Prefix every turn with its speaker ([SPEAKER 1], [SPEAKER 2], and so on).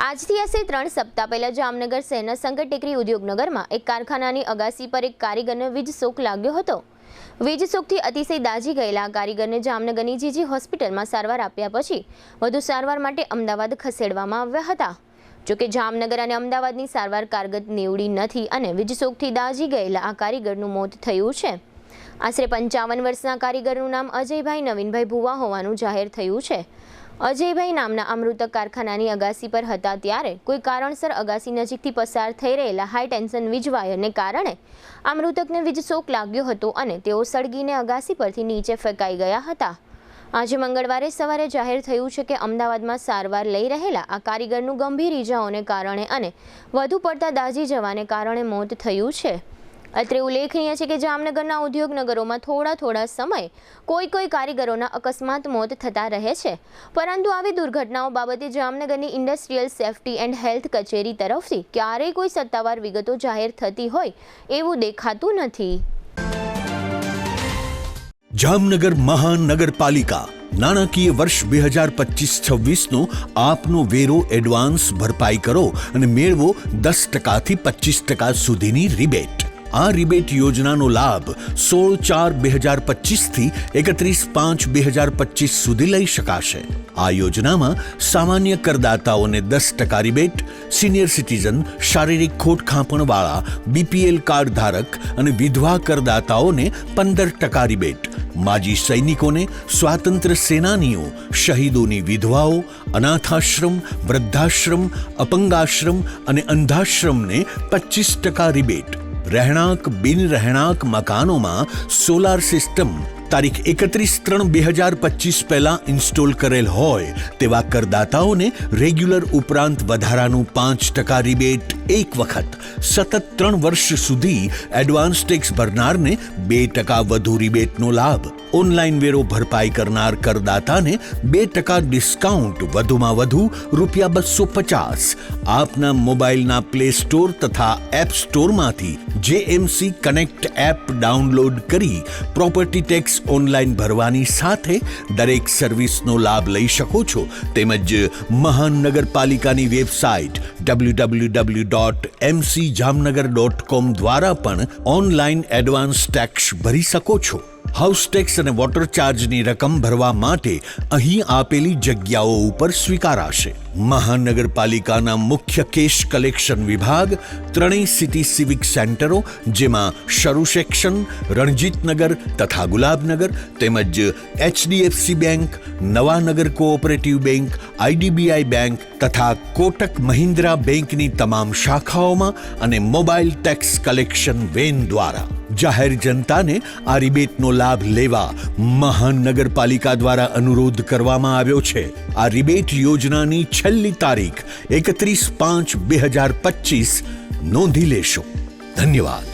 [SPEAKER 1] આજથી આશરે 3 સપ્તાહ પહેલા જામનગર શહેરના શંકર ટેકરી ઉદ્યોગનગરમાં એક કારખાનાની અગાસી પર એક કારીગરને વીજ શોક લાગ્યો હતો। વીજ શોકથી અતિશય દાઝી ગયેલા આ કારીગરને જામનગરની જીજી હોસ્પિટલમાં સારવાર આપ્યા પછી વધુ સારવાર માટે અમદાવાદ ખસેડવામાં આવ્યા હતા। જોકે જામનગર અને અમદાવાદની સારવાર કારગત નીવડી નથી અને વીજ શોકથી દાઝી ગયેલા આ કારીગરનું મોત થયું છે। આશરે 55 વર્ષના કારીગરનું નામ અજયભાઈ નવીનભાઈ ભુવા હોવાનું જાહેર થયું છે। અજયભાઈ નામના આ મૃતક કારખાનાની અગાસી પર હતા ત્યારે કોઈ કારણસર અગાસી નજીકથી પસાર થઈ રહેલા હાઈ ટેન્શન વીજ વાયરને કારણે આ મૃતકને વીજ શોક લાગ્યો હતો અને તેઓ સળગીને અગાસી પરથી નીચે ફેંકાઈ ગયા હતા। આજે મંગળવારે સવારે જાહેર થયું છે કે અમદાવાદમાં સારવાર લઈ રહેલા આ કારીગરનું ગંભીર ઈજાઓને કારણે અને વધુ પડતા દાઝી જવાને કારણે મોત થયું છે। અત્રે ઉલ્લેખનીય છે કે જામનગરના ઉદ્યોગનગરોમાં થોડા સમય કોઈ કારીગરોના અકસ્માત મોત થતા રહે છે, પરંતુ આવી દુર્ઘટનાઓ બાબતે જામનગરની ઇન્ડસ્ટ્રીયલ સેફટી એન્ડ હેલ્થ કચેરી તરફથી ક્યારેય કોઈ સત્તાવાર વિગતો જાહેર થતી હોય એવું દેખાતું નથી।
[SPEAKER 2] જામનગર મહાનગરપાલિકા નાણાકીય વર્ષ 2025-26નો આપનો વેરો એડવાન્સ ભરપાઈ કરો અને મેળવો 10% થી 25% સુધીની રિબેટ। આ રિબેટ યોજનાનો લાભ 16/4/2025 થી 31/5/2025 સુધી લઈ શકાશે। આ યોજનામાં સામાન્ય કરદાતાઓને 10% રિબેટ, સિનિયર સિટીઝન, શારીરિક ખોટખાપણવાળા, બીપીએલ કાર્ડ ધારક અને વિધવા કરદાતાઓને 15% રિબેટ, માજી સૈનિકોને, સ્વાતંત્ર્ય સેનાનીઓ, શહીદોની વિધવાઓ, અનાથાશ્રમ, વૃદ્ધાશ્રમ, અપંગાશ્રમ અને અંધાશ્રમને 25% રિબેટ, રહેણાંક બિન રહેણાંક મકાનોમાં સોલાર સિસ્ટમ તારીખ 31/3/2025 પહેલા ઇન્સ્ટોલ કરેલ હોય તેવા કરદાતાઓને રેગ્યુલર ઉપરાંત વધારાનું 5% રિબેટ એક વખત, સતત 3 વર્ષ સુધી એડવાન્સ ટેક્સ ભરનારને 2% વધુ રિબેટનો લાભ, ઓનલાઈન વેરો ભરપાઈ કરનાર કરદાતાને 2% ડિસ્કાઉન્ટ, વધુમાં વધુ ₹250 આપના મોબાઈલના પ્લે સ્ટોર તથા એપ સ્ટોરમાંથી JMC કનેક્ટ એપ ડાઉનલોડ કરી પ્રોપર્ટી ટેક્સ ઓનલાઈન ભરવાની સાથે દરેક સર્વિસનો લાભ લઈ શકો છો। તેમજ મહાનગરપાલિકાની વેબસાઇટ www.mcjamnagar.com દ્વારા પણ ઓનલાઈન એડવાન્સ ટેક્સ ભરી શકો છો। હાઉસ ટેક્સ અને વોટર ચાર્જની રકમ ભરવા માટે અહીં આપેલી જગ્યાઓ ઉપર સ્વીકારાશે। મહાનગરપાલિકાના મુખ્ય કેશ કલેક્શન વિભાગ, 3 સિટી સિવિક સેન્ટરો જેમાં શરૂ સેક્શન, રણજીતનગર તથા ગુલાબનગર, તેમજ HDFC bank, Nawanagar cooperative bank, IDBI bank તથા કોટક મહિન્દ્રા બેંકની તમામ શાખાઓમાં અને મોબાઈલ ટેક્સ કલેક્શન વેન દ્વારા જાહેર જનતાને આ રિબેટનો લાભ લેવા મહાનગરપાલિકા દ્વારા અનુરોધ કરવામાં આવ્યો છે। આ રિબેટ યોજનાની છેલ્લી તારીખ 31/5/2025 નોંધી લેશો। ધન્યવાદ।